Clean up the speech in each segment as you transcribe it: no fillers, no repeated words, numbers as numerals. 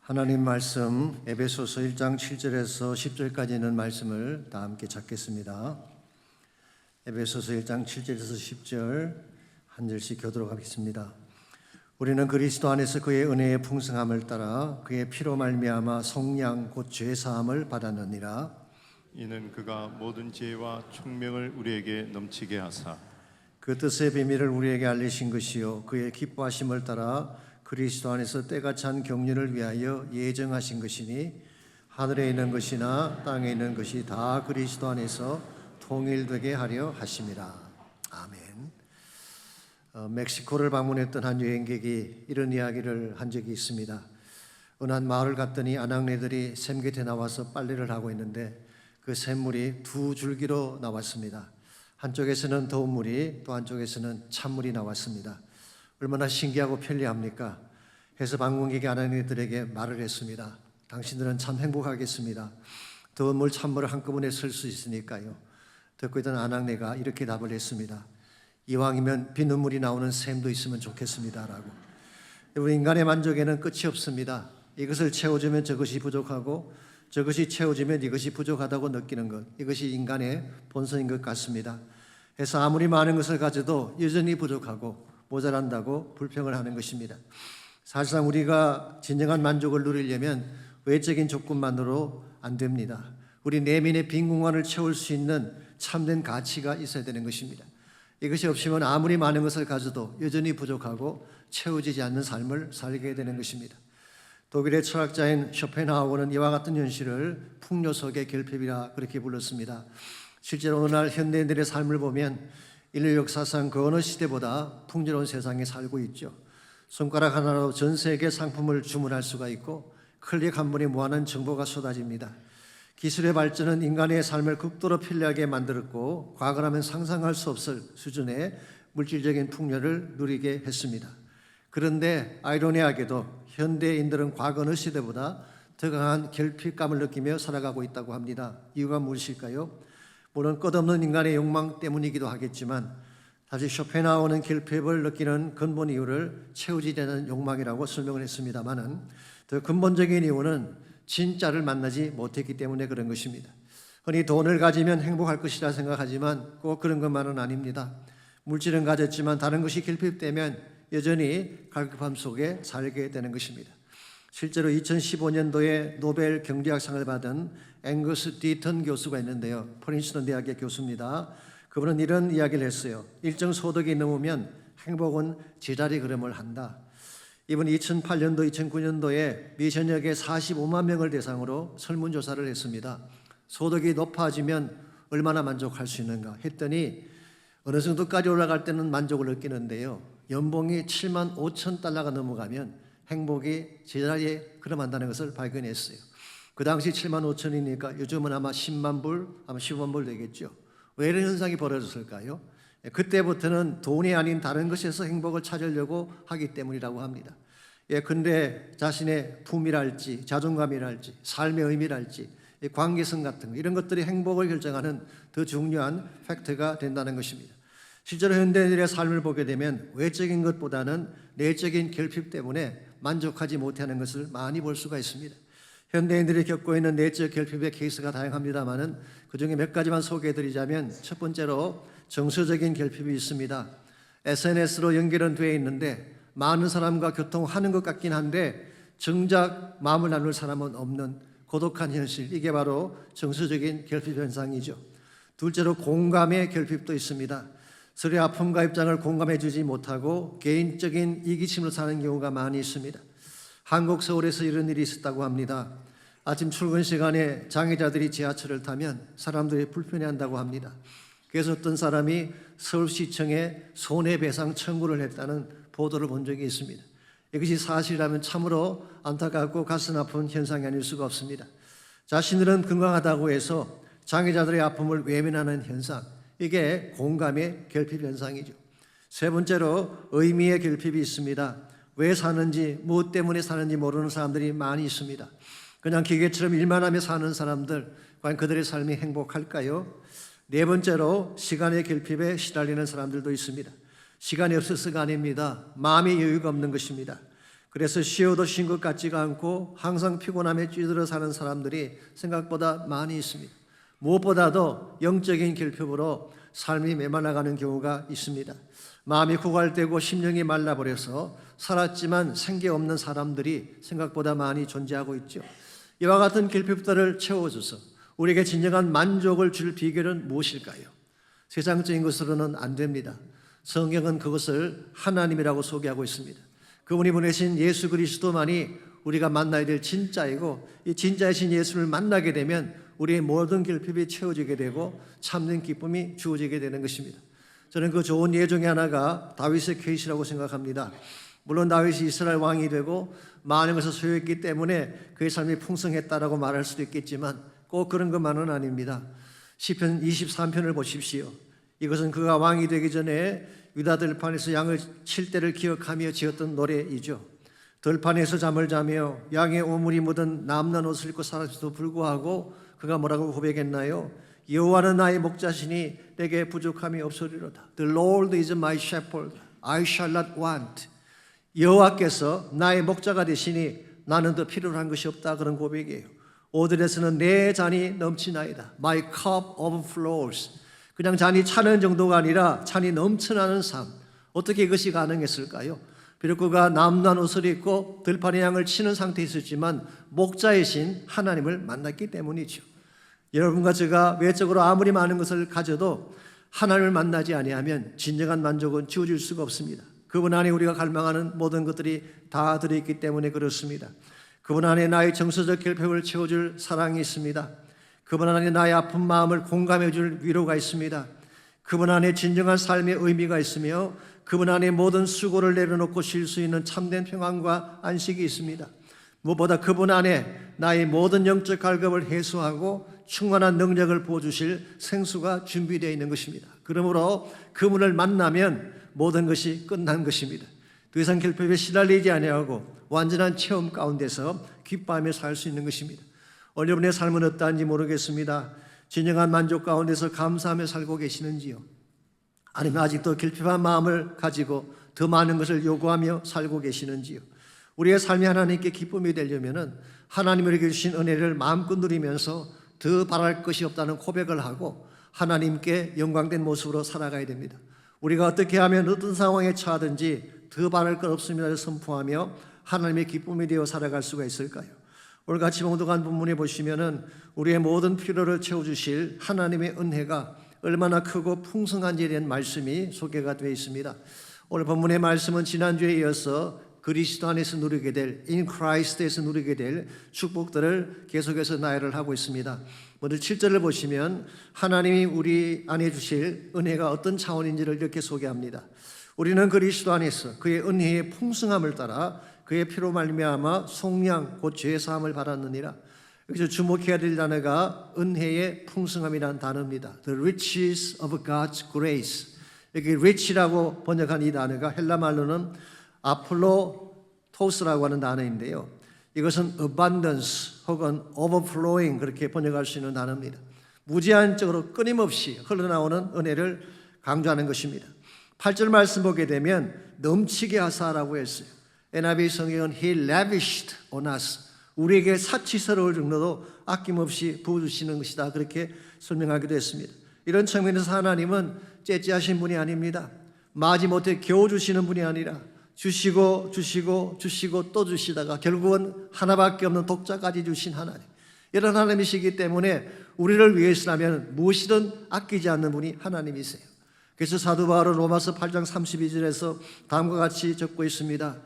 하나님 말씀 에베소서 1장 7절에서 10절까지 있는 말씀을 다 함께 찾겠습니다. 에베소서 1장 7절에서 10절 한 절씩 교도록 하겠습니다. 우리는 그리스도 안에서 그의 은혜의 풍성함을 따라 그의 피로 말미암아 속량 곧 죄 사함을 받았느니라. 이는 그가 모든 지혜와 총명을 우리에게 넘치게 하사 그 뜻의 비밀을 우리에게 알리신 것이요 그의 기뻐하심을 따라 그리스도 안에서 때가 찬 경륜을 위하여 예정하신 것이니 하늘에 있는 것이나 땅에 있는 것이 다 그리스도 안에서 통일되게 하려 하심이라. 아멘. 멕시코를 방문했던 한 여행객이 이런 이야기를 한 적이 있습니다. 어느 한 마을을 갔더니 아낙네들이 샘 곁에 나와서 빨래를 하고 있는데 그 샘물이 두 줄기로 나왔습니다. 한쪽에서는 더운 물이 또 한쪽에서는 찬물이 나왔습니다. 얼마나 신기하고 편리합니까? 해서 방문객이 아낙네들에게 말을 했습니다. 당신들은 참 행복하겠습니다. 더운 물 찬물을 한꺼번에 쓸 수 있으니까요. 듣고 있던 아낙네가 이렇게 답을 했습니다. 이왕이면 비눗물이 나오는 샘도 있으면 좋겠습니다 라고. 여러분, 인간의 만족에는 끝이 없습니다. 이것을 채워주면 저것이 부족하고 저것이 채워지면 이것이 부족하다고 느끼는 것, 이것이 인간의 본성인 것 같습니다. 해서 아무리 많은 것을 가져도 여전히 부족하고 모자란다고 불평을 하는 것입니다. 사실상 우리가 진정한 만족을 누리려면 외적인 조건만으로 안 됩니다. 우리 내면의 빈 공간을 채울 수 있는 참된 가치가 있어야 되는 것입니다. 이것이 없으면 아무리 많은 것을 가져도 여전히 부족하고 채워지지 않는 삶을 살게 되는 것입니다. 독일의 철학자인 쇼펜하우어는 이와 같은 현실을 풍요 속의 결핍이라 그렇게 불렀습니다. 실제로 오늘날 현대인들의 삶을 보면 인류 역사상 그 어느 시대보다 풍요로운 세상에 살고 있죠. 손가락 하나로 전 세계 상품을 주문할 수가 있고 클릭 한 번에 무한한 정보가 쏟아집니다. 기술의 발전은 인간의 삶을 극도로 편리하게 만들었고 과거라면 상상할 수 없을 수준의 물질적인 풍요를 누리게 했습니다. 그런데 아이러니하게도 현대인들은 과거 어느 시대보다 더 강한 결핍감을 느끼며 살아가고 있다고 합니다. 이유가 무엇일까요? 물론 끝없는 인간의 욕망 때문이기도 하겠지만 사실 쇼펜하우어는 결핍을 느끼는 근본 이유를 채우지 않는 욕망이라고 설명을 했습니다만은 더 근본적인 이유는 진짜를 만나지 못했기 때문에 그런 것입니다. 흔히 돈을 가지면 행복할 것이라 생각하지만 꼭 그런 것만은 아닙니다. 물질은 가졌지만 다른 것이 결핍되면 여전히 갈급함 속에 살게 되는 것입니다. 실제로 2015년도에 노벨 경제학상을 받은 앵거스 디턴 교수가 있는데요. 프린스턴 대학의 교수입니다. 그분은 이런 이야기를 했어요. 일정 소득이 넘으면 행복은 제자리 걸음을 한다. 이분이 2008년도, 2009년도에 미 전역에 45만 명을 대상으로 설문조사를 했습니다. 소득이 높아지면 얼마나 만족할 수 있는가 했더니 어느 정도까지 올라갈 때는 만족을 느끼는데요. 연봉이 7만 5천 달러가 넘어가면 행복이 제자리에 걸음한다는 것을 발견했어요. 그 당시 7만 5천이니까 요즘은 아마 10만 불, 아마 15만 불 되겠죠. 왜 이런 현상이 벌어졌을까요? 그때부터는 돈이 아닌 다른 것에서 행복을 찾으려고 하기 때문이라고 합니다. 근데 자신의 품이랄지 자존감이랄지 삶의 의미랄지 관계성 같은 거, 이런 것들이 행복을 결정하는 더 중요한 팩트가 된다는 것입니다. 실제로 현대인들의 삶을 보게 되면 외적인 것보다는 내적인 결핍 때문에 만족하지 못하는 것을 많이 볼 수가 있습니다. 현대인들이 겪고 있는 내적 결핍의 케이스가 다양합니다만은 그중에 몇 가지만 소개해드리자면 첫 번째로 정서적인 결핍이 있습니다. SNS로 연결은 되어 있는데 많은 사람과 교통하는 것 같긴 한데 정작 마음을 나눌 사람은 없는 고독한 현실, 이게 바로 정서적인 결핍 현상이죠. 둘째로 공감의 결핍도 있습니다. 서로의 아픔과 입장을 공감해 주지 못하고 개인적인 이기심으로 사는 경우가 많이 있습니다. 한국 서울에서 이런 일이 있었다고 합니다. 아침 출근 시간에 장애자들이 지하철을 타면 사람들이 불편해한다고 합니다. 그래서 어떤 사람이 서울시청에 손해배상 청구를 했다는 보도를 본 적이 있습니다. 이것이 사실이라면 참으로 안타깝고 가슴 아픈 현상이 아닐 수가 없습니다. 자신들은 건강하다고 해서 장애자들의 아픔을 외면하는 현상, 이게 공감의 결핍 현상이죠. 세 번째로 의미의 결핍이 있습니다. 왜 사는지, 무엇 때문에 사는지 모르는 사람들이 많이 있습니다. 그냥 기계처럼 일만 하며 사는 사람들, 과연 그들의 삶이 행복할까요? 네 번째로 시간의 결핍에 시달리는 사람들도 있습니다. 시간이 없어서가 아닙니다. 마음의 여유가 없는 것입니다. 그래서 쉬어도 쉰 것 같지가 않고 항상 피곤함에 찌들어 사는 사람들이 생각보다 많이 있습니다. 무엇보다도 영적인 결핍으로 삶이 메말라가는 경우가 있습니다. 마음이 고갈되고 심령이 말라버려서 살았지만 생기 없는 사람들이 생각보다 많이 존재하고 있죠. 이와 같은 결핍들을 채워줘서 우리에게 진정한 만족을 줄 비결은 무엇일까요? 세상적인 것으로는 안 됩니다. 성경은 그것을 하나님이라고 소개하고 있습니다. 그분이 보내신 예수 그리스도만이 우리가 만나야 될 진짜이고, 이 진짜이신 예수를 만나게 되면 우리의 모든 결핍이 채워지게 되고 참된 기쁨이 주어지게 되는 것입니다. 저는 그 좋은 예 중에 하나가 다윗의 케이스라고 생각합니다. 물론 다윗이 이스라엘 왕이 되고 많은 것을 소유했기 때문에 그의 삶이 풍성했다라고 말할 수도 있겠지만 꼭 그런 것만은 아닙니다. 시편 23편을 보십시오. 이것은 그가 왕이 되기 전에 유다 들판에서 양을 칠 때를 기억하며 지었던 노래이죠. 들판에서 잠을 자며 양의 오물이 묻은 남는 옷을 입고 살았음에도 불구하고 그가 뭐라고 고백했나요? 여호와는 나의 목자시니 내게 부족함이 없으리로다. The Lord is my shepherd, I shall not want. 여호와께서 나의 목자가 되시니 나는 더 필요로 한 것이 없다. 그런 고백이에요. 오들에서는 내 잔이 넘치나이다. My cup overflows. 그냥 잔이 차는 정도가 아니라 잔이 넘쳐나는 삶. 어떻게 이것이 가능했을까요? 비록 그가 남난 옷을 입고 들판의 양을 치는 상태에 있었지만 목자이신 하나님을 만났기 때문이죠. 여러분과 제가 외적으로 아무리 많은 것을 가져도 하나님을 만나지 아니하면 진정한 만족은 주어질 수가 없습니다. 그분 안에 우리가 갈망하는 모든 것들이 다 들어있기 때문에 그렇습니다. 그분 안에 나의 정서적 결핍을 채워줄 사랑이 있습니다. 그분 안에 나의 아픈 마음을 공감해줄 위로가 있습니다. 그분 안에 진정한 삶의 의미가 있으며 그분 안에 모든 수고를 내려놓고 쉴 수 있는 참된 평안과 안식이 있습니다. 무엇보다 그분 안에 나의 모든 영적 갈급을 해소하고 충만한 능력을 부어주실 생수가 준비되어 있는 것입니다. 그러므로 그분을 만나면 모든 것이 끝난 것입니다. 더 이상 결핍에 시달리지 아니하고 완전한 체험 가운데서 기뻐하며 살 수 있는 것입니다. 오늘 여러분의 삶은 어떠한지 모르겠습니다. 진정한 만족 가운데서 감사하며 살고 계시는지요? 아니면 아직도 결핍한 마음을 가지고 더 많은 것을 요구하며 살고 계시는지요? 우리의 삶이 하나님께 기쁨이 되려면 하나님이 우리에게 주신 은혜를 마음껏 누리면서 더 바랄 것이 없다는 고백을 하고 하나님께 영광된 모습으로 살아가야 됩니다. 우리가 어떻게 하면 어떤 상황에 처하든지 더 바랄 것 없습니다를 선포하며 하나님의 기쁨이 되어 살아갈 수가 있을까요? 오늘 같이 봉독한 본문에 보시면은 우리의 모든 필요를 채워주실 하나님의 은혜가 얼마나 크고 풍성한지에 대한 말씀이 소개가 되어 있습니다. 오늘 본문의 말씀은 지난주에 이어서 그리스도 안에서 누리게 될, in Christ에서 누리게 될 축복들을 계속해서 나열을 하고 있습니다. 먼저 7절을 보시면 하나님이 우리 안에 주실 은혜가 어떤 차원인지를 이렇게 소개합니다. 우리는 그리스도 안에서 그의 은혜의 풍성함을 따라 그의 피로 말미암아 속량 곧 죄 사함을 받았느니라. 여기서 주목해야 될 단어가 은혜의 풍성함이라는 단어입니다. The riches of God's grace. 여기 rich라고 번역한 이 단어가 헬라 말로는 아폴로토스라고 하는 단어인데요. 이것은 abundance 혹은 overflowing 그렇게 번역할 수 있는 단어입니다. 무제한적으로 끊임없이 흘러나오는 은혜를 강조하는 것입니다. 8절 말씀 보게 되면 넘치게 하사라고 했어요. NIV 성경은 He lavished on us. 우리에게 사치스러울 정도로 아낌없이 부어주시는 것이다. 그렇게 설명하기도 했습니다. 이런 측면에서 하나님은 째째하신 분이 아닙니다. 마지못해 겨우 주시는 분이 아니라 주시고 주시고 주시고 또 주시다가 결국은 하나밖에 없는 독자까지 주신 하나님. 이런 하나님이시기 때문에 우리를 위해서라면 무엇이든 아끼지 않는 분이 하나님이세요. 그래서 사도 바울은 로마서 8장 32절에서 다음과 같이 적고 있습니다.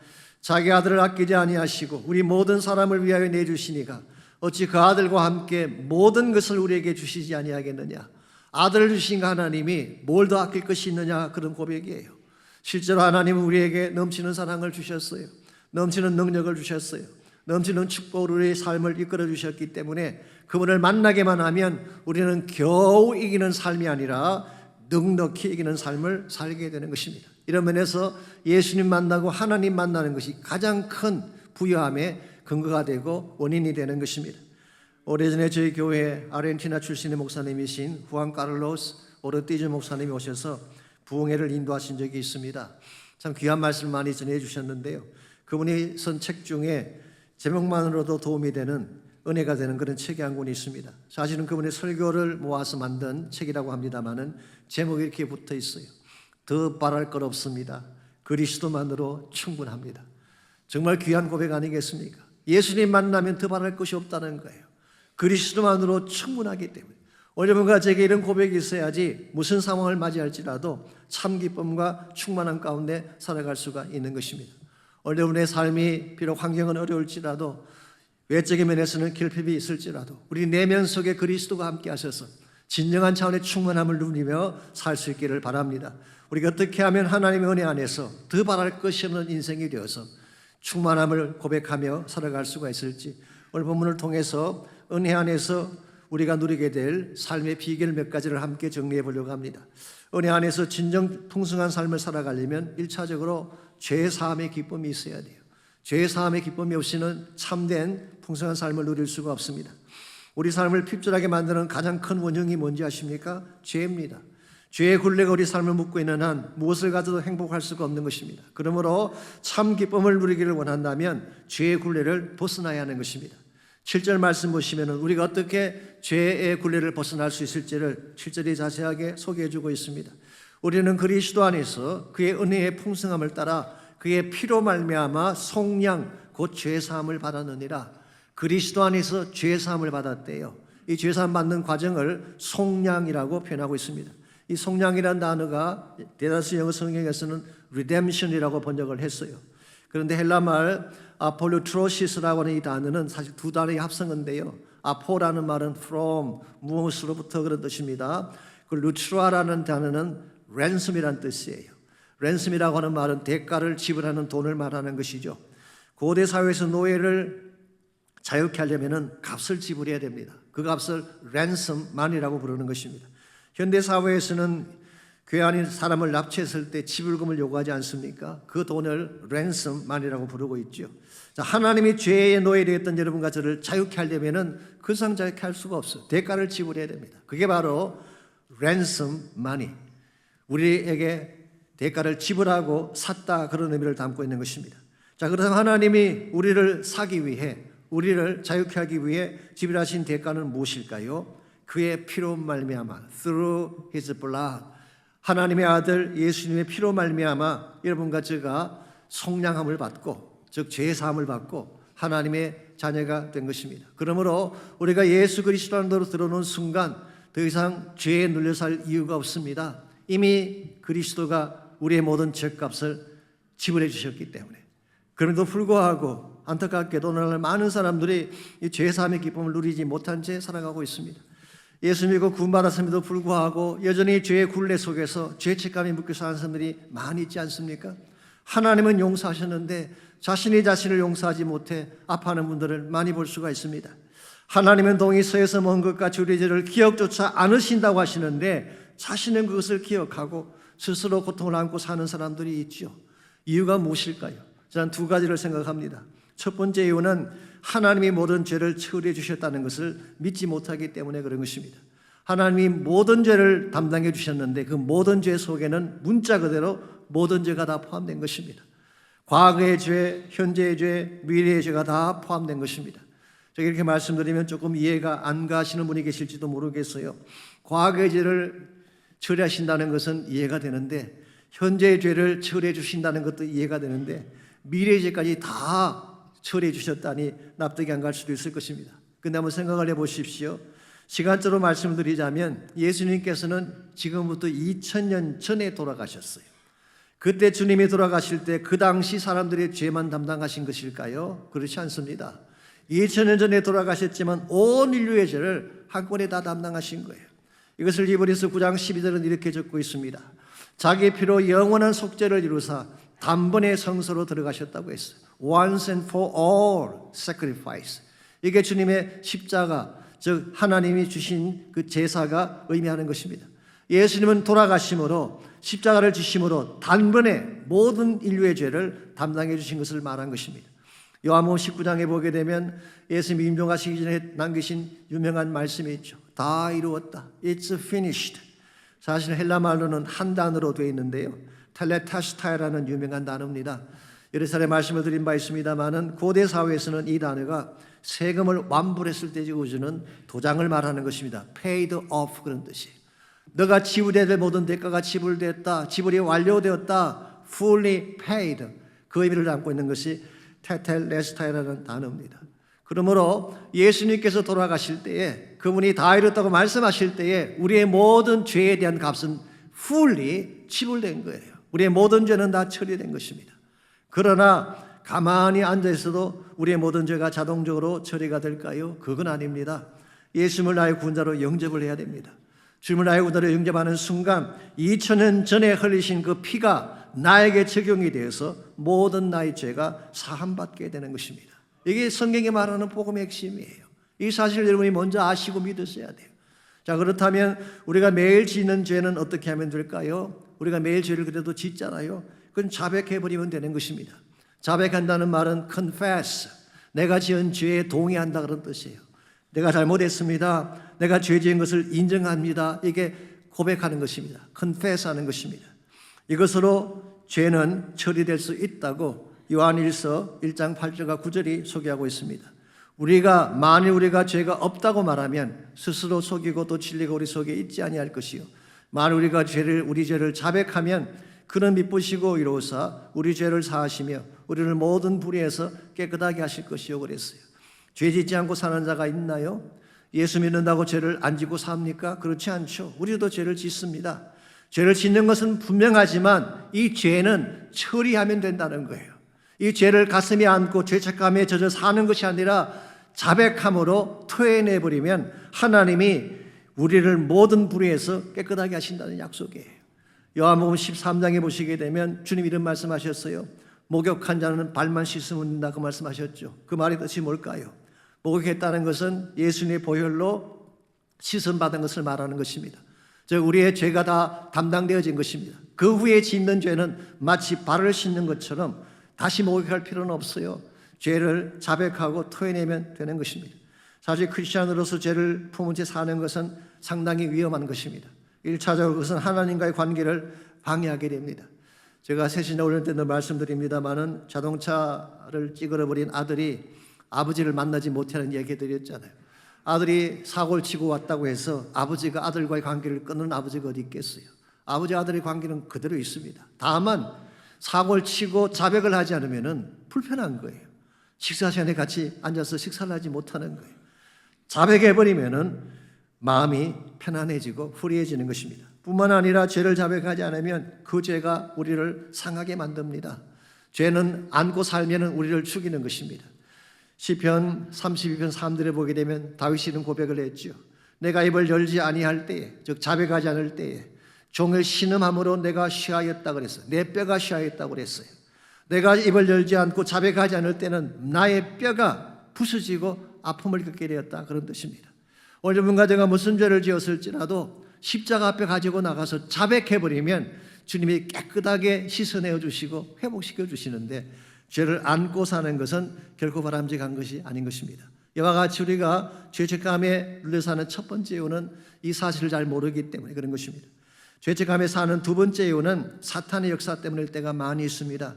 자기 아들을 아끼지 아니하시고 우리 모든 사람을 위하여 내주시니가 어찌 그 아들과 함께 모든 것을 우리에게 주시지 아니하겠느냐. 아들을 주신 하나님이 뭘 더 아낄 것이 있느냐. 그런 고백이에요. 실제로 하나님은 우리에게 넘치는 사랑을 주셨어요. 넘치는 능력을 주셨어요. 넘치는 축복으로 우리의 삶을 이끌어 주셨기 때문에 그분을 만나게만 하면 우리는 겨우 이기는 삶이 아니라 넉넉히 이기는 삶을 살게 되는 것입니다. 이런 면에서 예수님 만나고 하나님 만나는 것이 가장 큰 부유함의 근거가 되고 원인이 되는 것입니다. 오래전에 저희 교회 아르헨티나 출신의 목사님이신 후안 카를로스 오르티즈 목사님이 오셔서 부흥회를 인도하신 적이 있습니다. 참 귀한 말씀을 많이 전해 주셨는데요. 그분이 쓴 책 중에 제목만으로도 도움이 되는 은혜가 되는 그런 책이 한 권이 있습니다. 사실은 그분의 설교를 모아서 만든 책이라고 합니다마는 제목이 이렇게 붙어 있어요. 더 바랄 것 없습니다. 그리스도만으로 충분합니다. 정말 귀한 고백 아니겠습니까? 예수님 만나면 더 바랄 것이 없다는 거예요. 그리스도만으로 충분하기 때문에. 여러분과 제게 이런 고백이 있어야지 무슨 상황을 맞이할지라도 참 기쁨과 충만한 가운데 살아갈 수가 있는 것입니다. 여러분의 삶이 비록 환경은 어려울지라도 외적인 면에서는 결핍이 있을지라도 우리 내면 속에 그리스도가 함께 하셔서 진정한 차원의 충만함을 누리며 살 수 있기를 바랍니다. 우리가 어떻게 하면 하나님의 은혜 안에서 더 바랄 것이 없는 인생이 되어서 충만함을 고백하며 살아갈 수가 있을지 오늘 본문을 통해서 은혜 안에서 우리가 누리게 될 삶의 비결 몇 가지를 함께 정리해 보려고 합니다. 은혜 안에서 진정 풍성한 삶을 살아가려면 1차적으로 죄 사함의 기쁨이 있어야 돼요. 죄 사함의 기쁨이 없이는 참된 풍성한 삶을 누릴 수가 없습니다. 우리 삶을 핍절하게 만드는 가장 큰 원흉이 뭔지 아십니까? 죄입니다. 죄의 굴레가 우리 삶을 묶고 있는 한 무엇을 가져도 행복할 수가 없는 것입니다. 그러므로 참 기쁨을 누리기를 원한다면 죄의 굴레를 벗어나야 하는 것입니다. 7절 말씀 보시면 우리가 어떻게 죄의 굴레를 벗어날 수 있을지를 7절이 자세하게 소개해주고 있습니다. 우리는 그리스도 안에서 그의 은혜의 풍성함을 따라 그의 피로 말미암아 속량 곧 죄사함을 받았느니라. 그리스도 안에서 죄사함을 받았대요. 이 죄사함 받는 과정을 속량이라고 표현하고 있습니다. 이 속량이라는 단어가 대다수 영어 성경에서는 redemption이라고 번역을 했어요. 그런데 헬라말 아폴루트로시스라고 하는 이 단어는 사실 두 단어의 합성어인데요. 아포라는 말은 from, 무엇으로부터 그런 뜻입니다. 그 루트라라는 단어는 ransom이라는 뜻이에요. ransom이라고 하는 말은 대가를 지불하는 돈을 말하는 것이죠. 고대 사회에서 노예를 자유케 하려면 값을 지불해야 됩니다. 그 값을 ransom만이라고 부르는 것입니다. 현대 사회에서는 괴한인 사람을 납치했을 때 지불금을 요구하지 않습니까? 그 돈을 ransom만이라고 부르고 있죠. 자, 하나님이 죄의 노예되었던 여러분과 저를 자유케 하려면은 그 이상 자유케 할 수가 없어요. 대가를 지불해야 됩니다. 그게 바로 ransom만이 우리에게 대가를 지불하고 샀다 그런 의미를 담고 있는 것입니다. 자, 그래서 하나님이 우리를 사기 위해 우리를 자유케 하기 위해 지불하신 대가는 무엇일까요? 그의 피로 말미암아 through his blood 하나님의 아들 예수님의 피로 말미암아 여러분과 제가 속량함을 받고 즉 죄 사함을 받고 하나님의 자녀가 된 것입니다. 그러므로 우리가 예수 그리스도 안으로 들어오는 순간 더 이상 죄에 눌려 살 이유가 없습니다. 이미 그리스도가 우리의 모든 죄값을 지불해 주셨기 때문에. 그럼에도 불구하고 안타깝게도 오늘날 많은 사람들이 이 죄 사함의 기쁨을 누리지 못한 채 살아가고 있습니다. 예수 믿고 구원받았음에도 불구하고 여전히 죄의 굴레 속에서 죄책감이 묶여 사는 사람들이 많이 있지 않습니까? 하나님은 용서하셨는데 자신이 자신을 용서하지 못해 아파하는 분들을 많이 볼 수가 있습니다. 하나님은 동이서에서 먼 것과 우리의 죄를 기억조차 않으신다고 하시는데 자신은 그것을 기억하고 스스로 고통을 안고 사는 사람들이 있죠. 이유가 무엇일까요? 저는 두 가지를 생각합니다. 첫 번째 이유는 하나님이 모든 죄를 처리해 주셨다는 것을 믿지 못하기 때문에 그런 것입니다. 하나님이 모든 죄를 담당해 주셨는데 그 모든 죄 속에는 문자 그대로 모든 죄가 다 포함된 것입니다. 과거의 죄, 현재의 죄, 미래의 죄가 다 포함된 것입니다. 제가 이렇게 말씀드리면 조금 이해가 안 가시는 분이 계실지도 모르겠어요. 과거의 죄를 처리하신다는 것은 이해가 되는데 현재의 죄를 처리해 주신다는 것도 이해가 되는데 미래의 죄까지 다 처리해 주셨다니 납득이 안 갈 수도 있을 것입니다. 그런데 한번 생각을 해보십시오. 시간적으로 말씀드리자면 예수님께서는 지금부터 2000년 전에 돌아가셨어요. 그때 주님이 돌아가실 때 그 당시 사람들의 죄만 담당하신 것일까요? 그렇지 않습니다. 2000년 전에 돌아가셨지만 온 인류의 죄를 한꺼번에 다 담당하신 거예요. 이것을 히브리서 9장 12절은 이렇게 적고 있습니다. 자기 피로 영원한 속죄를 이루사 단번에 성소로 들어가셨다고 했어요. Once and for all sacrifice. 이게 주님의 십자가, 즉 하나님이 주신 그 제사가 의미하는 것입니다. 예수님은 돌아가심으로 십자가를 지심으로 단번에 모든 인류의 죄를 담당해 주신 것을 말한 것입니다. 요한복음 19장에 보게 되면 예수님이 임종하시기 전에 남기신 유명한 말씀이 있죠. 다 이루었다. It's finished. 사실 헬라 말로는 한 단어로 되어 있는데요. 텔레타스타이라는 유명한 단어입니다. 여러 차례 말씀을 드린 바 있습니다마는 고대 사회에서는 이 단어가 세금을 완불했을 때 지어주는 도장을 말하는 것입니다. paid off 그런 뜻이에요. 너가 지불해야 될 모든 대가가 지불됐다, 지불이 완료되었다, fully paid 그 의미를 담고 있는 것이 테텔레스타이라는 단어입니다. 그러므로 예수님께서 돌아가실 때에 그분이 다 이뤘다고 말씀하실 때에 우리의 모든 죄에 대한 값은 fully 지불된 거예요. 우리의 모든 죄는 다 처리된 것입니다. 그러나 가만히 앉아 있어도 우리의 모든 죄가 자동적으로 처리가 될까요? 그건 아닙니다. 예수님을 나의 구원자로 영접을 해야 됩니다. 주님을 나의 구원자로 영접하는 순간 2000년 전에 흘리신 그 피가 나에게 적용이 되어서 모든 나의 죄가 사함받게 되는 것입니다. 이게 성경이 말하는 복음의 핵심이에요. 이 사실을 여러분이 먼저 아시고 믿으셔야 돼요. 자, 그렇다면 우리가 매일 짓는 죄는 어떻게 하면 될까요? 우리가 매일 죄를 그래도 짓잖아요. 그건 자백해버리면 되는 것입니다. 자백한다는 말은 confess, 내가 지은 죄에 동의한다 그런 뜻이에요. 내가 잘못했습니다. 내가 죄 지은 것을 인정합니다. 이게 고백하는 것입니다. confess 하는 것입니다. 이것으로 죄는 처리될 수 있다고 요한일서 1장 8절과 9절이 소개하고 있습니다. 만일 우리가 죄가 없다고 말하면 스스로 속이고 또 진리가 우리 속에 있지 아니할 것이요 만일 우리가 우리 죄를 자백하면 그는 미쁘시고 이로사 우리 죄를 사하시며 우리를 모든 불의에서 깨끗하게 하실 것이요 그랬어요. 죄 짓지 않고 사는 자가 있나요? 예수 믿는다고 죄를 안 지고 삽니까? 그렇지 않죠. 우리도 죄를 짓습니다. 죄를 짓는 것은 분명하지만 이 죄는 처리하면 된다는 거예요. 이 죄를 가슴에 안고 죄책감에 젖어 사는 것이 아니라 자백함으로 토해내버리면 하나님이 우리를 모든 불의에서 깨끗하게 하신다는 약속이에요. 요한복음 13장에 보시게 되면 주님 이런 말씀하셨어요. 목욕한 자는 발만 씻으면 된다 그 말씀하셨죠. 그 말의 뜻이 뭘까요? 목욕했다는 것은 예수님의 보혈로 씻음받은 것을 말하는 것입니다. 즉 우리의 죄가 다 담당되어진 것입니다. 그 후에 짓는 죄는 마치 발을 씻는 것처럼 다시 목욕할 필요는 없어요. 죄를 자백하고 토해내면 되는 것입니다. 사실 크리스찬으로서 죄를 품은 채 사는 것은 상당히 위험한 것입니다. 1차적으로 그것은 하나님과의 관계를 방해하게 됩니다. 제가 새신자 올릴 때도 말씀드립니다마는 자동차를 찌그러버린 아들이 아버지를 만나지 못하는 얘기 드렸잖아요. 아들이 사고를 치고 왔다고 해서 아버지가 아들과의 관계를 끊는 아버지가 어디 있겠어요. 아버지 아들의 관계는 그대로 있습니다. 다만 사고를 치고 자백을 하지 않으면 불편한 거예요. 식사 시간에 같이 앉아서 식사를 하지 못하는 거예요. 자백해버리면 마음이 편안해지고 후리해지는 것입니다. 뿐만 아니라 죄를 자백하지 않으면 그 죄가 우리를 상하게 만듭니다. 죄는 안고 살면 우리를 죽이는 것입니다. 시편 32편 3절에 보게 되면 다윗이 이런 고백을 했죠. 내가 입을 열지 아니할 때에, 즉 자백하지 않을 때에 종일 신음함으로 내가 쉬하였다 그랬어요. 내 뼈가 쉬하였다고 그랬어요. 내가 입을 열지 않고 자백하지 않을 때는 나의 뼈가 부서지고 아픔을 겪게 되었다 그런 뜻입니다. 오늘 여러분과 제가 무슨 죄를 지었을지라도 십자가 앞에 가지고 나가서 자백해버리면 주님이 깨끗하게 씻어내어 주시고 회복시켜 주시는데 죄를 안고 사는 것은 결코 바람직한 것이 아닌 것입니다. 이와 같이 우리가 죄책감에 눌려 사는 첫 번째 이유는 이 사실을 잘 모르기 때문에 그런 것입니다. 죄책감에 사는 두 번째 이유는 사탄의 역사 때문일 때가 많이 있습니다.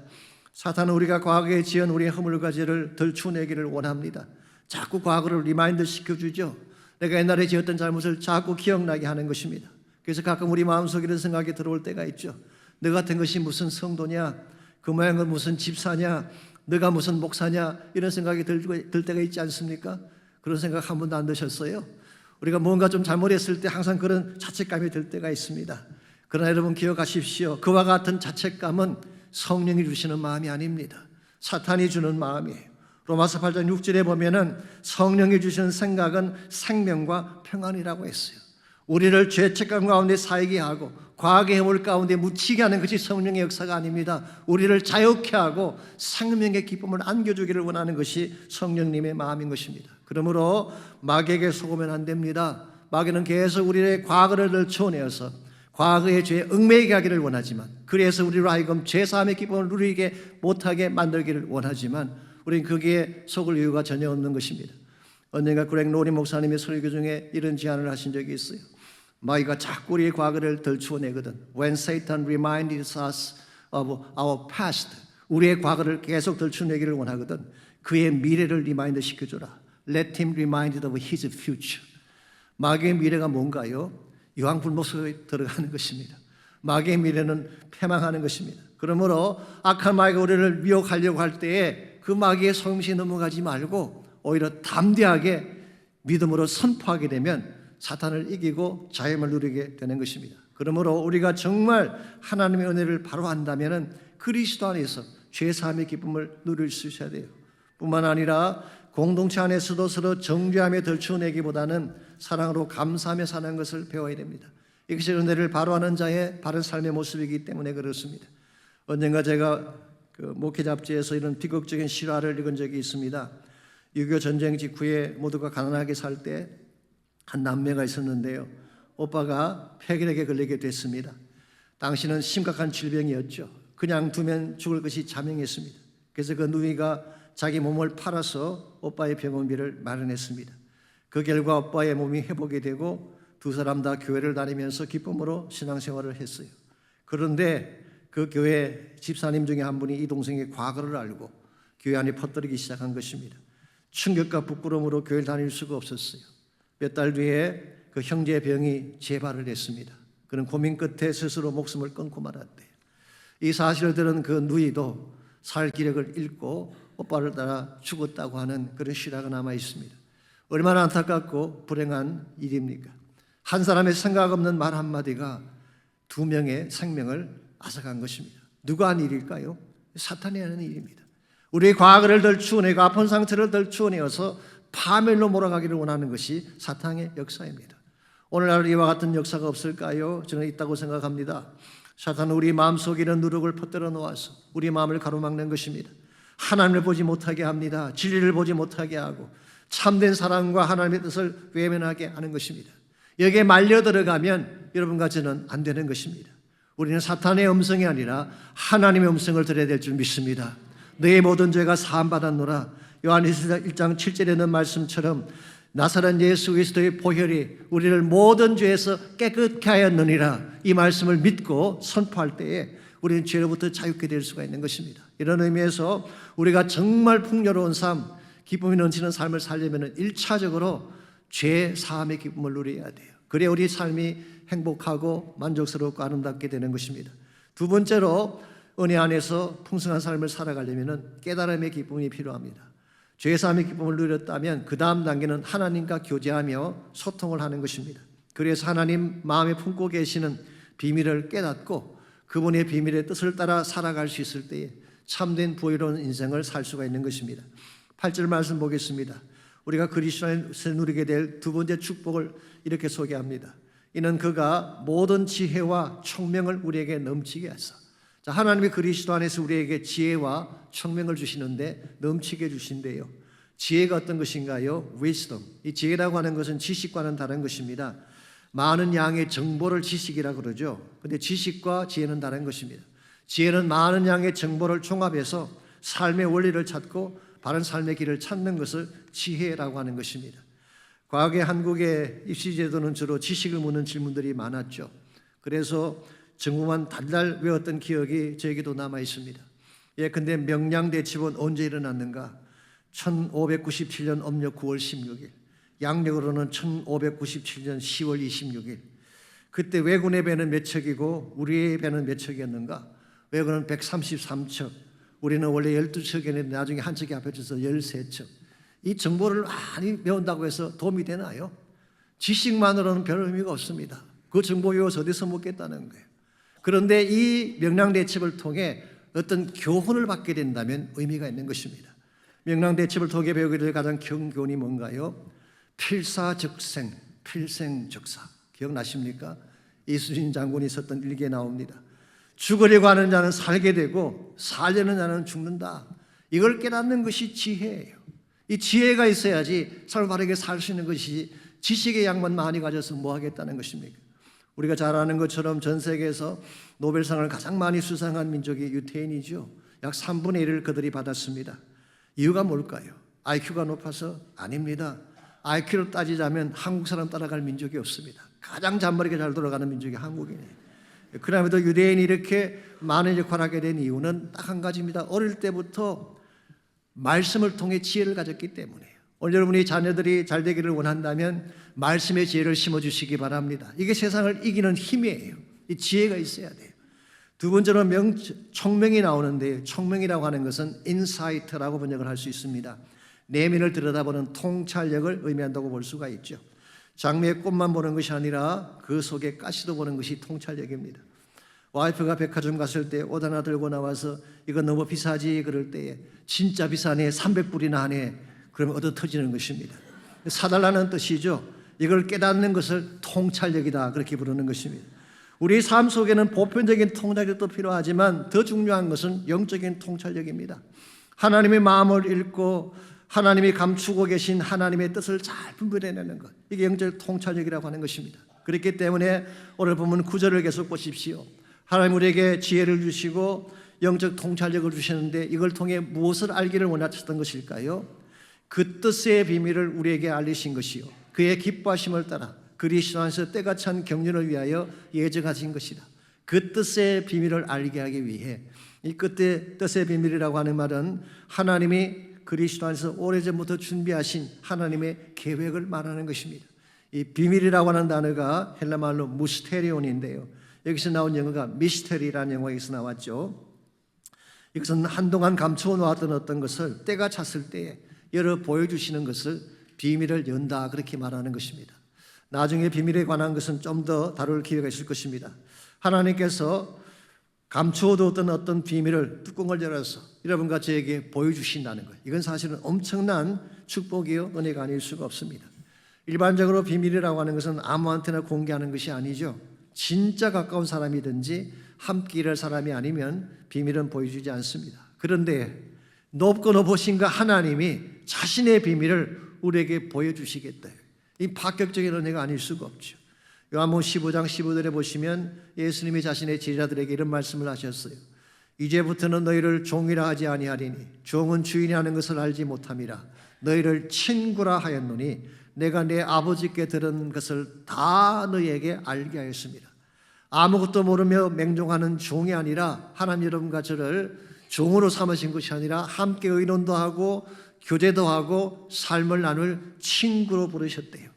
사탄은 우리가 과거에 지은 우리의 허물과 죄를 덜추내기를 원합니다. 자꾸 과거를 리마인드 시켜주죠. 내가 옛날에 지었던 잘못을 자꾸 기억나게 하는 것입니다. 그래서 가끔 우리 마음속에 이런 생각이 들어올 때가 있죠. 너 같은 것이 무슨 성도냐, 그 모양은 무슨 집사냐, 너가 무슨 목사냐, 이런 생각이 들 때가 있지 않습니까? 그런 생각 한 번도 안 드셨어요? 우리가 뭔가 좀 잘못했을 때 항상 그런 자책감이 들 때가 있습니다. 그러나 여러분 기억하십시오. 그와 같은 자책감은 성령이 주시는 마음이 아닙니다. 사탄이 주는 마음이에요. 로마서 8장 6절에 보면은 성령이 주시는 생각은 생명과 평안이라고 했어요. 우리를 죄책감 가운데 살게 하고 과거의 허물 가운데 묻히게 하는 것이 성령의 역사가 아닙니다. 우리를 자유케 하고 생명의 기쁨을 안겨주기를 원하는 것이 성령님의 마음인 것입니다. 그러므로 마귀에게 속으면 안 됩니다. 마귀는 계속 우리의 과거를 덜쳐내어서 과거의 죄에 얽매이게 하기를 원하지만, 그래서 우리로 하여금 죄사함의 기쁨을 누리게 못하게 만들기를 원하지만 우리는 거기에 속을 이유가 전혀 없는 것입니다. 언젠가 그렉 노리 목사님의 설교 중에 이런 제안을 하신 적이 있어요. 마귀가 자꾸 우리의 과거를 덜추어내거든. When Satan reminds us of our past, 우리의 과거를 계속 들추내기를 원하거든 그의 미래를 리마인드 시켜줘라. Let him reminded of his future. 마귀의 미래가 뭔가요? 유황불목 속에 들어가는 것입니다. 마귀의 미래는 패망하는 것입니다. 그러므로 악한 마귀가 우리를 미혹하려고 할 때에 그 마귀의 속임수에 넘어가지 말고 오히려 담대하게 믿음으로 선포하게 되면 사탄을 이기고 자유를 누리게 되는 것입니다. 그러므로 우리가 정말 하나님의 은혜를 바로 안다면 그리스도 안에서 죄사함의 기쁨을 누릴 수 있어야 돼요. 뿐만 아니라 공동체 안에서도 서로 정죄하며 덜추어내기보다는 사랑으로 감사하며 사는 것을 배워야 됩니다. 이것이 은혜를 바로 하는 자의 바른 삶의 모습이기 때문에 그렇습니다. 언젠가 제가 목회 잡지에서 이런 비극적인 실화를 읽은 적이 있습니다. 6.25 전쟁 직후에 모두가 가난하게 살 때 한 남매가 있었는데요. 오빠가 폐결핵에 걸리게 됐습니다. 당시는 심각한 질병이었죠. 그냥 두면 죽을 것이 자명했습니다. 그래서 그 누이가 자기 몸을 팔아서 오빠의 병원비를 마련했습니다. 그 결과 오빠의 몸이 회복이 되고 두 사람 다 교회를 다니면서 기쁨으로 신앙생활을 했어요. 그런데 그 교회 집사님 중에 한 분이 이 동생의 과거를 알고 교회 안에 퍼뜨리기 시작한 것입니다. 충격과 부끄러움으로 교회를 다닐 수가 없었어요. 몇 달 뒤에 그 형제의 병이 재발을 했습니다. 그는 고민 끝에 스스로 목숨을 끊고 말았대요. 이 사실을 들은 그 누이도 살 기력을 잃고 오빠를 따라 죽었다고 하는 그런 실화가 남아 있습니다. 얼마나 안타깝고 불행한 일입니까? 한 사람의 생각 없는 말 한마디가 두 명의 생명을 앗아간 것입니다. 누가 한 일일까요? 사탄이 하는 일입니다. 우리의 과거를 덜 추어내고 아픈 상처를 덜 추어내어서 파멸로 몰아가기를 원하는 것이 사탄의 역사입니다. 오늘날 이와 같은 역사가 없을까요? 저는 있다고 생각합니다. 사탄은 우리 마음속에 이런 누룩을 퍼뜨려 놓아서 우리 마음을 가로막는 것입니다. 하나님을 보지 못하게 합니다. 진리를 보지 못하게 하고 참된 사랑과 하나님의 뜻을 외면하게 하는 것입니다. 여기에 말려 들어가면 여러분과 저는 안 되는 것입니다. 우리는 사탄의 음성이 아니라 하나님의 음성을 들어야 될 줄 믿습니다. 너의 모든 죄가 사함받았노라. 요한일서 1장 7절에 있는 말씀처럼 나사렛 예수 그리스도의 보혈이 우리를 모든 죄에서 깨끗게 하였느니라. 이 말씀을 믿고 선포할 때에 우리는 죄로부터 자유케 될 수가 있는 것입니다. 이런 의미에서 우리가 정말 풍요로운 삶, 기쁨이 넘치는 삶을 살려면 1차적으로 죄 사함의 기쁨을 누려야 돼요. 그래야 우리 삶이 행복하고 만족스럽고 아름답게 되는 것입니다. 두 번째로 은혜 안에서 풍성한 삶을 살아가려면 깨달음의 기쁨이 필요합니다. 죄사함의 기쁨을 누렸다면 그 다음 단계는 하나님과 교제하며 소통을 하는 것입니다. 그래서 하나님 마음에 품고 계시는 비밀을 깨닫고 그분의 비밀의 뜻을 따라 살아갈 수 있을 때에 참된 부유로운 인생을 살 수가 있는 것입니다. 8절 말씀 보겠습니다. 우리가 그리스도 안에서 누리게 될 두 번째 축복을 이렇게 소개합니다. 이는 그가 모든 지혜와 총명을 우리에게 넘치게 하사. 자, 하나님이 그리스도 안에서 우리에게 지혜와 총명을 주시는데 넘치게 주신대요. 지혜가 어떤 것인가요? wisdom. 이 지혜라고 하는 것은 지식과는 다른 것입니다. 많은 양의 정보를 지식이라고 그러죠. 그런데 지식과 지혜는 다른 것입니다. 지혜는 많은 양의 정보를 종합해서 삶의 원리를 찾고 바른 삶의 길을 찾는 것을 지혜라고 하는 것입니다. 과거에 한국의 입시제도는 주로 지식을 묻는 질문들이 많았죠. 그래서 정부만 달달 외웠던 기억이 저에게도 남아 있습니다. 근데 명량대첩은 언제 일어났는가? 1597년 음력 9월 16일, 양력으로는 1597년 10월 26일. 그때 왜군의 배는 몇 척이고 우리의 배는 몇 척이었는가? 왜군은 133척, 우리는 원래 12척이었는데 나중에 한 척이 합해져서 13척. 이 정보를 많이 배운다고 해서 도움이 되나요? 지식만으로는 별 의미가 없습니다. 그 정보 외워서 어디서 먹겠다는 거예요. 그런데 이 명량대첩을 통해 어떤 교훈을 받게 된다면 의미가 있는 것입니다. 명량대첩을 통해 배우게 될 가장 큰 교훈이 뭔가요? 필사적생, 필생적사. 기억나십니까? 이순신 장군이 썼던 일기에 나옵니다. 죽으려고 하는 자는 살게 되고 살려는 자는 죽는다. 이걸 깨닫는 것이 지혜예요. 이 지혜가 있어야지 삶을 바르게 살 수 있는 것이 지식의 양만 많이 가져서 뭐 하겠다는 것입니까? 우리가 잘 아는 것처럼 전 세계에서 노벨상을 가장 많이 수상한 민족이 유태인이죠. 약 3분의 1을 그들이 받았습니다. 이유가 뭘까요? IQ가 높아서? 아닙니다. IQ로 따지자면 한국 사람 따라갈 민족이 없습니다. 가장 잔머리가 잘 돌아가는 민족이 한국이에요. 그럼에도 유대인이 이렇게 많은 역할을 하게 된 이유는 딱 한 가지입니다. 어릴 때부터 말씀을 통해 지혜를 가졌기 때문이에요. 오늘 여러분이 자녀들이 잘 되기를 원한다면 말씀의 지혜를 심어주시기 바랍니다. 이게 세상을 이기는 힘이에요. 이 지혜가 있어야 돼요. 두 번째로 총명이 나오는데, 총명이라고 하는 것은 인사이트라고 번역을 할 수 있습니다. 내면을 들여다보는 통찰력을 의미한다고 볼 수가 있죠. 장미의 꽃만 보는 것이 아니라 그 속에 가시도 보는 것이 통찰력입니다. 와이프가 백화점 갔을 때 옷 하나 들고 나와서 이거 너무 비싸지 그럴 때에 진짜 비싸네, 300불이나 하네, 그러면 얻어 터지는 것입니다. 사달라는 뜻이죠. 이걸 깨닫는 것을 통찰력이다, 그렇게 부르는 것입니다. 우리 삶 속에는 보편적인 통찰력도 필요하지만 더 중요한 것은 영적인 통찰력입니다. 하나님의 마음을 읽고 하나님이 감추고 계신 하나님의 뜻을 잘 분별해내는 것, 이게 영적 통찰력이라고 하는 것입니다. 그렇기 때문에 오늘 보면 9절을 계속 보십시오. 하나님 우리에게 지혜를 주시고 영적 통찰력을 주시는데 이걸 통해 무엇을 알기를 원하셨던 것일까요? 그 뜻의 비밀을 우리에게 알리신 것이요, 그의 기뻐하심을 따라 그리스도 안에서 때가 찬 경륜을 위하여 예정하신 것이다. 그 뜻의 비밀을 알게 하기 위해, 이 끝의 뜻의 비밀이라고 하는 말은 하나님이 그리스도 안에서 오래전부터 준비하신 하나님의 계획을 말하는 것입니다. 이 비밀이라고 하는 단어가 헬라말로 무스테리온인데요, 여기서 나온 영어가 미스테리라는 영어에서 나왔죠. 이것은 한동안 감추어 놓았던 어떤 것을 때가 찼을 때에 열어 보여주시는 것을 비밀을 연다, 그렇게 말하는 것입니다. 나중에 비밀에 관한 것은 좀 더 다룰 기회가 있을 것입니다. 하나님께서 감추어두었던 어떤 비밀을 뚜껑을 열어서 여러분과 저에게 보여주신다는 것, 이건 사실은 엄청난 축복이요 은혜가 아닐 수가 없습니다. 일반적으로 비밀이라고 하는 것은 아무한테나 공개하는 것이 아니죠. 진짜 가까운 사람이든지 함께 일할 사람이 아니면 비밀은 보여주지 않습니다. 그런데 높고 높으신 그 하나님이 자신의 비밀을 우리에게 보여주시겠다, 이 파격적인 은혜가 아닐 수가 없죠. 요한복음 15장 15절에 보시면 예수님이 자신의 제자들에게 이런 말씀을 하셨어요. 이제부터는 너희를 종이라 하지 아니하리니 종은 주인이 하는 것을 알지 못함이라. 너희를 친구라 하였노니 내가 내 아버지께 들은 것을 다 너희에게 알게 하였습니다. 아무것도 모르며 맹종하는 종이 아니라 하나님 여러분과 저를 종으로 삼으신 것이 아니라 함께 의논도 하고 교제도 하고 삶을 나눌 친구로 부르셨대요.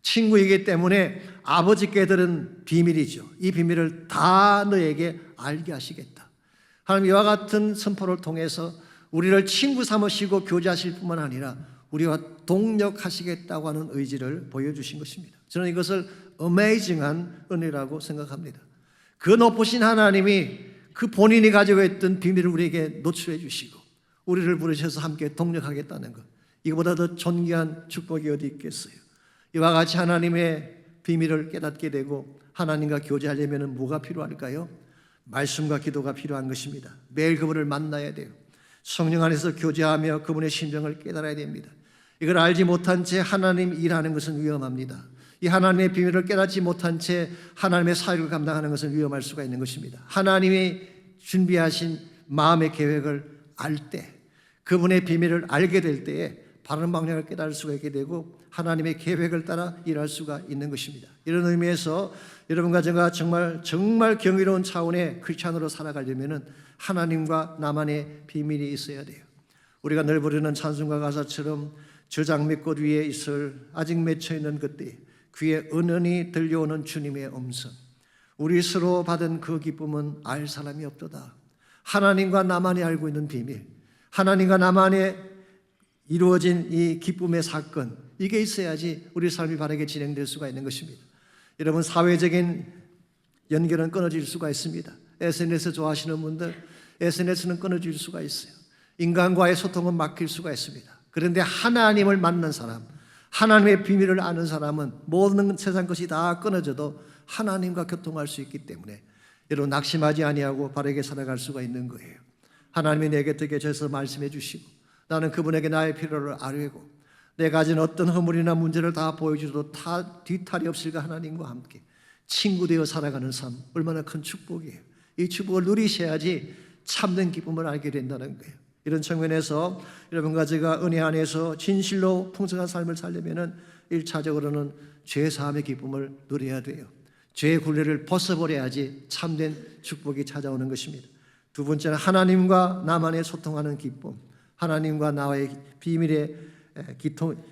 친구이기 때문에 아버지께 들은 비밀이죠. 이 비밀을 다 너에게 알게 하시겠다. 하나님 이와 같은 선포를 통해서 우리를 친구 삼으시고 교제하실 뿐만 아니라 우리와 동력하시겠다고 하는 의지를 보여주신 것입니다. 저는 이것을 어메이징한 은혜라고 생각합니다. 그 높으신 하나님이 그 본인이 가지고 있던 비밀을 우리에게 노출해 주시고 우리를 부르셔서 함께 동력하겠다는 것, 이거보다 더 존귀한 축복이 어디 있겠어요. 이와 같이 하나님의 비밀을 깨닫게 되고 하나님과 교제하려면 뭐가 필요할까요? 말씀과 기도가 필요한 것입니다. 매일 그분을 만나야 돼요. 성령 안에서 교제하며 그분의 심정을 깨달아야 됩니다. 이걸 알지 못한 채 하나님 일하는 것은 위험합니다. 이 하나님의 비밀을 깨닫지 못한 채 하나님의 사역을 감당하는 것은 위험할 수가 있는 것입니다. 하나님이 준비하신 마음의 계획을 알 때, 그분의 비밀을 알게 될 때에 바른 방향을 깨달을 수가 있게 되고 하나님의 계획을 따라 일할 수가 있는 것입니다. 이런 의미에서 여러분과 제가 정말 경이로운 차원의 크리스찬으로 살아가려면 하나님과 나만의 비밀이 있어야 돼요. 우리가 늘 부르는 찬송가 가사처럼 저 장미꽃 위에 있을 아직 맺혀있는 그때 귀에 은은히 들려오는 주님의 음성, 우리 스스로 받은 그 기쁨은 알 사람이 없도다. 하나님과 나만이 알고 있는 비밀, 하나님과 나만의 이루어진 이 기쁨의 사건, 이게 있어야지 우리 삶이 바르게 진행될 수가 있는 것입니다. 여러분, 사회적인 연결은 끊어질 수가 있습니다. SNS 좋아하시는 분들, SNS는 끊어질 수가 있어요. 인간과의 소통은 막힐 수가 있습니다. 그런데 하나님을 만난 사람, 하나님의 비밀을 아는 사람은 모든 세상 것이 다 끊어져도 하나님과 교통할 수 있기 때문에 여러분 낙심하지 아니하고 바르게 살아갈 수가 있는 거예요. 하나님이 내 곁에 계셔서 말씀해 주시고 나는 그분에게 나의 필요를 아뢰고 내가 가진 어떤 허물이나 문제를 다 보여주셔도 뒤탈이 없을까 하나님과 함께 친구 되어 살아가는 삶, 얼마나 큰 축복이에요. 이 축복을 누리셔야지 참된 기쁨을 알게 된다는 거예요. 이런 측면에서 여러분과 제가 은혜 안에서 진실로 풍성한 삶을 살려면 1차적으로는 죄사함의 기쁨을 누려야 돼요. 죄의 굴레를 벗어버려야지 참된 축복이 찾아오는 것입니다. 두 번째는 하나님과 나만의 소통하는 기쁨, 하나님과 나와의 비밀의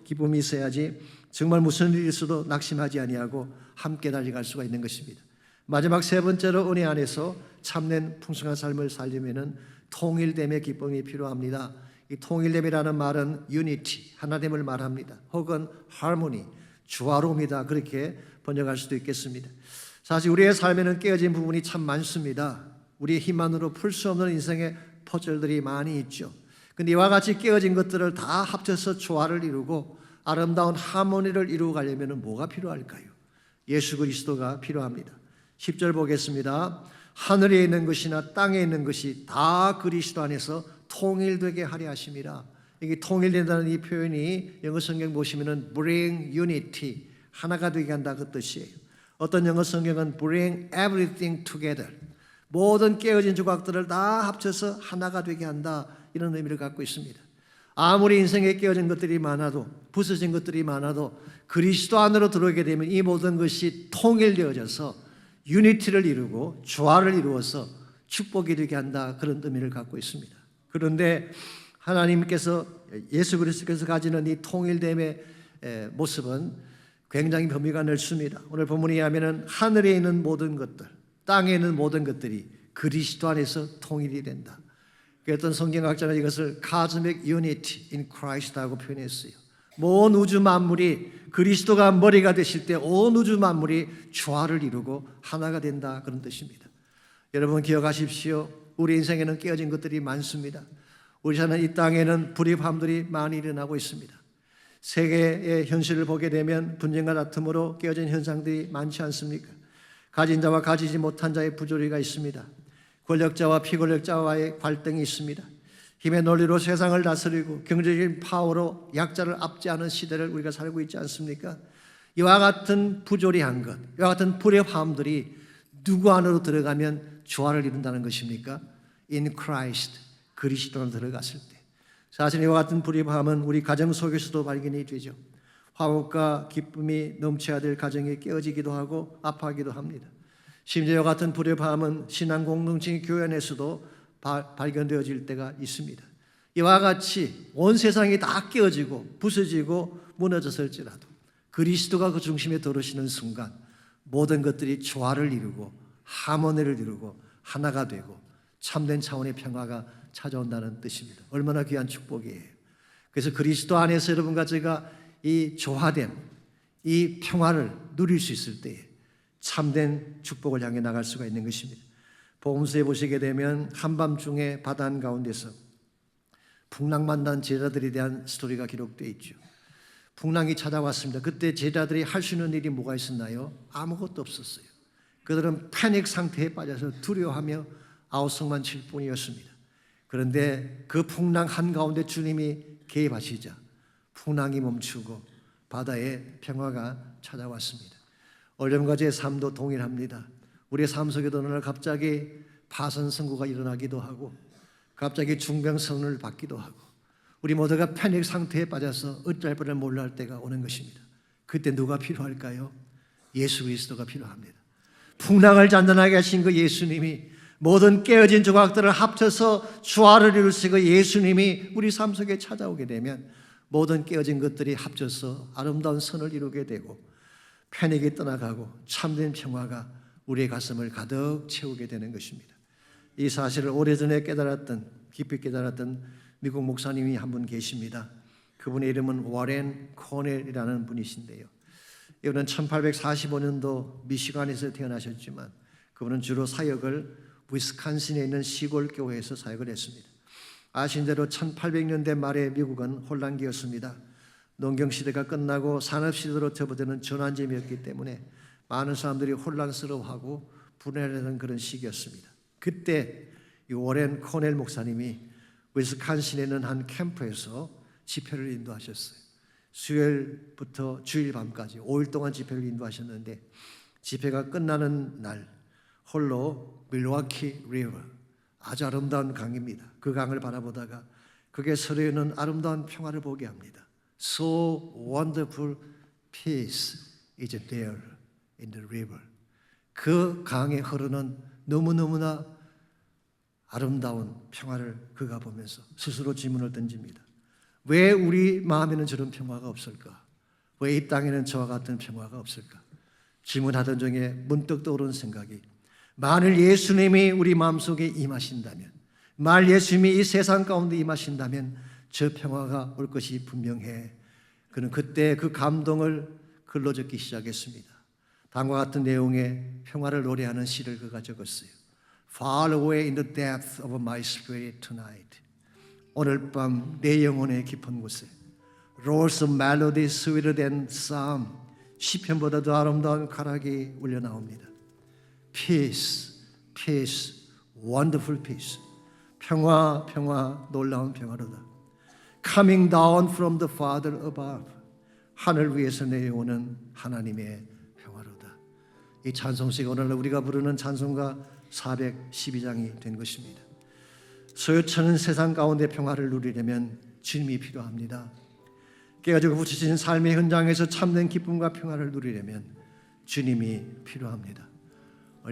기쁨이 있어야지 정말 무슨 일이 있어도 낙심하지 아니하고 함께 달려갈 수가 있는 것입니다. 마지막 세 번째로 은혜 안에서 참된 풍성한 삶을 살려면은 통일됨의 기쁨이 필요합니다. 이 통일됨이라는 말은 유니티, 하나됨을 말합니다. 혹은 하모니, 조화로움이다, 그렇게 번역할 수도 있겠습니다. 사실 우리의 삶에는 깨어진 부분이 참 많습니다. 우리의 힘만으로 풀 수 없는 인생의 퍼즐들이 많이 있죠. 근데 이와 같이 깨어진 것들을 다 합쳐서 조화를 이루고 아름다운 하모니를 이루어 가려면 뭐가 필요할까요? 예수 그리스도가 필요합니다. 10절 보겠습니다. 하늘에 있는 것이나 땅에 있는 것이 다 그리스도 안에서 통일되게 하려 하심이라. 이게 통일된다는 이 표현이 영어 성경 보시면은 bring unity, 하나가 되게 한다 그 뜻이에요. 어떤 영어 성경은 bring everything together, 모든 깨어진 조각들을 다 합쳐서 하나가 되게 한다, 이런 의미를 갖고 있습니다. 아무리 인생에 깨어진 것들이 많아도, 부서진 것들이 많아도 그리스도 안으로 들어오게 되면 이 모든 것이 통일되어져서 유니티를 이루고 조화를 이루어서 축복이 되게 한다, 그런 의미를 갖고 있습니다. 그런데 하나님께서, 예수 그리스도께서 가지는 이 통일됨의 모습은 굉장히 범위가 넓습니다. 오늘 본문에 의하면 하늘에 있는 모든 것들, 땅에 있는 모든 것들이 그리스도 안에서 통일이 된다. 어떤 성경학자는 이것을 cosmic unity in Christ라고 표현했어요. 온 우주 만물이 그리스도가 머리가 되실 때 온 우주 만물이 조화를 이루고 하나가 된다, 그런 뜻입니다. 여러분 기억하십시오. 우리 인생에는 깨어진 것들이 많습니다. 우리 사는 이 땅에는 불협화음들이 많이 일어나고 있습니다. 세계의 현실을 보게 되면 분쟁과 다툼으로 깨어진 현상들이 많지 않습니까? 가진 자와 가지지 못한 자의 부조리가 있습니다. 권력자와 피권력자와의 갈등이 있습니다. 힘의 논리로 세상을 다스리고 경제적인 파워로 약자를 압제하는 시대를 우리가 살고 있지 않습니까? 이와 같은 부조리한 것, 이와 같은 불협화음들이 누구 안으로 들어가면 조화를 이룬다는 것입니까? In Christ, 그리스도 안으로 들어갔을 때. 사실 이와 같은 불협화음은 우리 가정 속에서도 발견이 되죠. 화목과 기쁨이 넘쳐야 될 가정이 깨어지기도 하고 아파하기도 합니다. 심지어 이와 같은 불협화음은 신앙 공동체 교회 안에서도 발견되어질 때가 있습니다. 이와 같이 온 세상이 다 깨어지고 부서지고 무너졌을지라도 그리스도가 그 중심에 들어오시는 순간 모든 것들이 조화를 이루고 하모니를 이루고 하나가 되고 참된 차원의 평화가 찾아온다는 뜻입니다. 얼마나 귀한 축복이에요. 그래서 그리스도 안에서 여러분과 제가 이 조화됨, 이 평화를 누릴 수 있을 때에 참된 축복을 향해 나갈 수가 있는 것입니다. 복음서에 보시게 되면 한밤중에 바다 한가운데서 풍랑 만난 제자들에 대한 스토리가 기록되어 있죠. 풍랑이 찾아왔습니다. 그때 제자들이 할 수 있는 일이 뭐가 있었나요? 아무것도 없었어요. 그들은 패닉 상태에 빠져서 두려워하며 아우성만 칠 뿐이었습니다. 그런데 그 풍랑 한가운데 주님이 개입하시자 풍랑이 멈추고 바다에 평화가 찾아왔습니다. 어려움과 제 삶도 동일합니다. 우리의 삶 속에도 어느 날 갑자기 파선 선고가 일어나기도 하고 갑자기 중병선을 받기도 하고 우리 모두가 패닉 상태에 빠져서 어쩔 뻔을 몰라 할 때가 오는 것입니다. 그때 누가 필요할까요? 예수 그리스도가 필요합니다. 풍랑을 잔잔하게 하신 그 예수님이, 모든 깨어진 조각들을 합쳐서 조화를 이루시고 예수님이 우리 삶 속에 찾아오게 되면 모든 깨어진 것들이 합쳐서 아름다운 선을 이루게 되고 패닉이 떠나가고 참된 평화가 우리의 가슴을 가득 채우게 되는 것입니다. 이 사실을 오래전에 깊이 깨달았던 미국 목사님이 한 분 계십니다. 그분의 이름은 워렌 코넬이라는 분이신데요. 이분은 1845년도 미시간에서 태어나셨지만 그분은 주로 사역을 위스콘신에 있는 시골 교회에서 사역을 했습니다. 아신 대로 1800년대 말에 미국은 혼란기였습니다. 농경시대가 끝나고 산업시대로 접어드는 전환점이었기 때문에 많은 사람들이 혼란스러워하고 불안해하는 그런 시기였습니다. 그때 이 워렌 코넬 목사님이 위스콘신에 있는 한 캠프에서 집회를 인도하셨어요. 수요일부터 주일 밤까지 5일 동안 집회를 인도하셨는데 집회가 끝나는 날 홀로 밀워키 리버, 아주 아름다운 강입니다. 그 강을 바라보다가 그게 서려있는 아름다운 평화를 보게 합니다. So wonderful peace is there in the river. 그 강에 흐르는 너무너무나 아름다운 평화를 그가 보면서 스스로 질문을 던집니다. 왜 우리 마음에는 저런 평화가 없을까? 왜 이 땅에는 저와 같은 평화가 없을까? 질문하던 중에 문득 떠오른 생각이, 만일 예수님이 우리 마음속에 임하신다면, 만일 예수님이 이 세상 가운데 임하신다면 저 평화가 올 것이 분명해. 그는 그때 그 감동을 글로 적기 시작했습니다. 다음과 같은 내용의 평화를 노래하는 시를 그가 적었어요. Far away in the depth of my spirit tonight. 오늘 밤 내 영혼의 깊은 곳에 Rolls of melody sweeter than psalm. 시편보다 더 아름다운 가락이 울려 나옵니다. Peace, peace, wonderful peace. 평화, 평화, 놀라운 평화로다. Coming down from the Father above. 하늘 위에서 내려오는 하나님의 평화로다. 이 찬송시가 오늘 우리가 부르는 찬송가 412장이 된 것입니다. 소유처는 세상 가운데 평화를 누리려면 주님이 필요합니다. 깨가지고 붙이신 삶의 현장에서 참된 기쁨과 평화를 누리려면 주님이 필요합니다.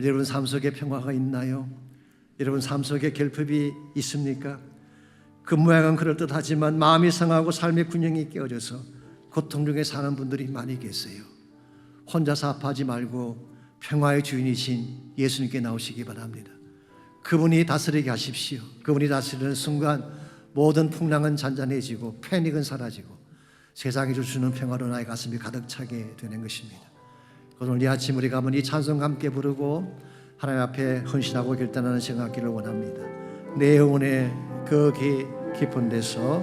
여러분 삶 속에 평화가 있나요? 여러분 삶 속에 결핍이 있습니까? 겉모양은 그럴듯하지만 마음이 상하고 삶의 균형이 깨어져서 고통 중에 사는 분들이 많이 계세요. 혼자서 아파하지 말고 평화의 주인이신 예수님께 나오시기 바랍니다. 그분이 다스리게 하십시오. 그분이 다스리는 순간 모든 풍랑은 잔잔해지고 패닉은 사라지고 세상이 주시는 평화로 나의 가슴이 가득 차게 되는 것입니다. 오늘 이 아침 우리가 한번 이 찬송 함께 부르고 하나님 앞에 헌신하고 결단하는 시간 갖기를 원합니다. 내 영혼의 그 깊은 데서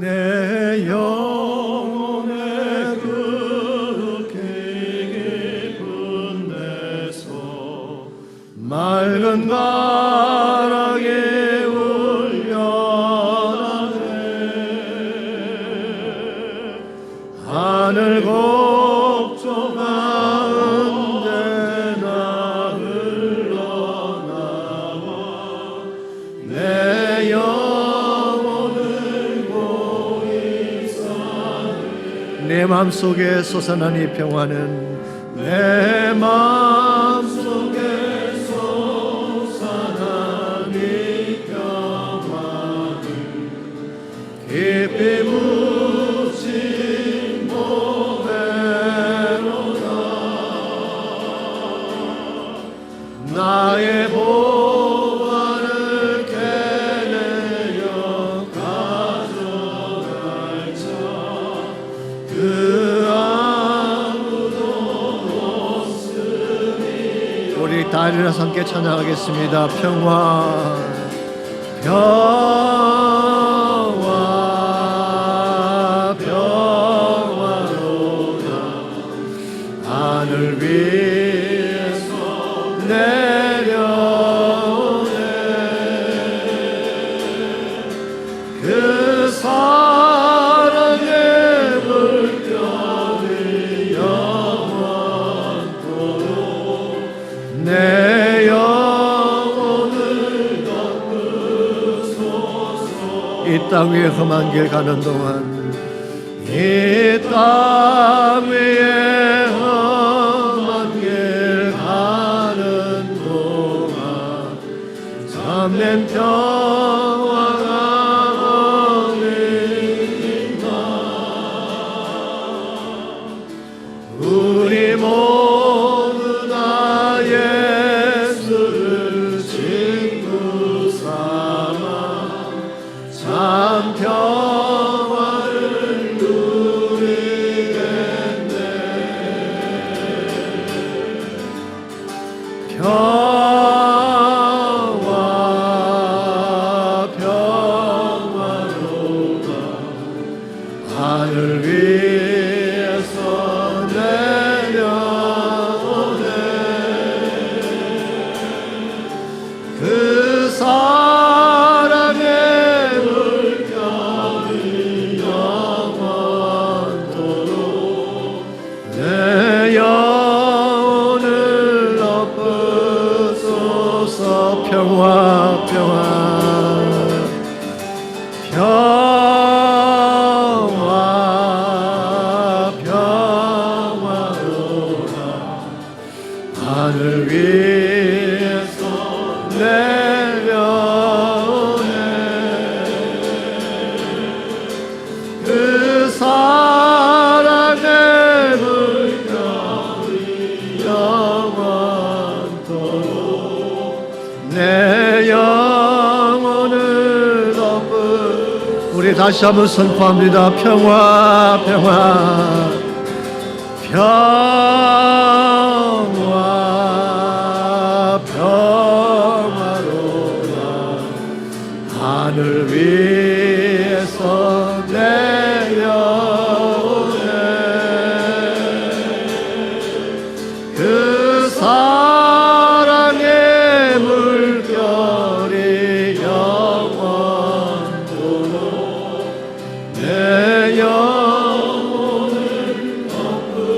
내 영혼의 그 깊은 데서 맑은 바람에 하늘 곡조가 언제나 흘러나와 내 영혼을 고이사네. 내 마음속에 솟아난 이 평화는 내 마음속에 솟아난 이 평화는 깊이 묻힌 나의 보관을 캐내려 가져갈 자 그 아무도 없으니. 우리 다 일어나서 함께 찬양하겠습니다. 평화 평화 평화로다. 하늘 위에서 내려오네. 그 사랑의 물결이 영원토록 내 영혼을 덮으소서. 이 땅 위에 험한 길 가는 동안 이 땅 위에 험한 길 가는 동안 참된 평화가 어린다. 우리 모두 다 예수를 친구 삼아 참 평화를 누리겠네. 평화 평화로다. 하늘 위에서 내려오네. 그 사랑의 물결이 영원토록 내 영혼을 덮으소서. 평화 평화 평화 평화 우리 다시 한번 선포합니다. 평화, 평화, 평화, 평화로라. 하늘 위에서 내려오네. 그 사랑의 물결이 영원토록 내 영혼을 덮으소서.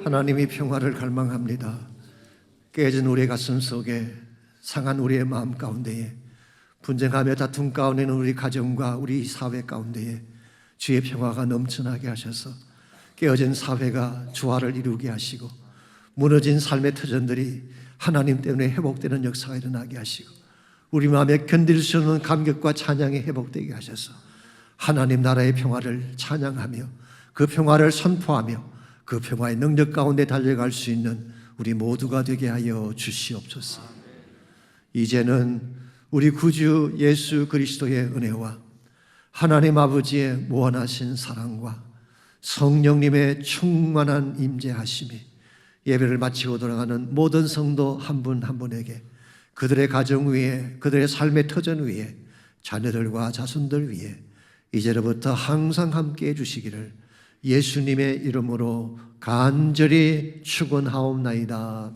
하나님이 평화를 갈망합니다. 깨진 우리의 가슴 속에, 상한 우리의 마음 가운데에, 분쟁하며 다툼 가운데 있는 우리 가정과 우리 사회 가운데에 주의 평화가 넘쳐나게 하셔서 깨어진 사회가 조화를 이루게 하시고, 무너진 삶의 터전들이 하나님 때문에 회복되는 역사가 일어나게 하시고, 우리 마음에 견딜 수 없는 감격과 찬양이 회복되게 하셔서 하나님 나라의 평화를 찬양하며 그 평화를 선포하며 그 평화의 능력 가운데 달려갈 수 있는 우리 모두가 되게 하여 주시옵소서. 이제는 우리 구주 예수 그리스도의 은혜와 하나님 아버지의 무한하신 사랑과 성령님의 충만한 임재하심이 예배를 마치고 돌아가는 모든 성도 한 분 한 분에게, 그들의 가정 위에, 그들의 삶의 터전 위에, 자녀들과 자손들 위에 이제로부터 항상 함께 해주시기를 예수님의 이름으로 간절히 축원하옵나이다.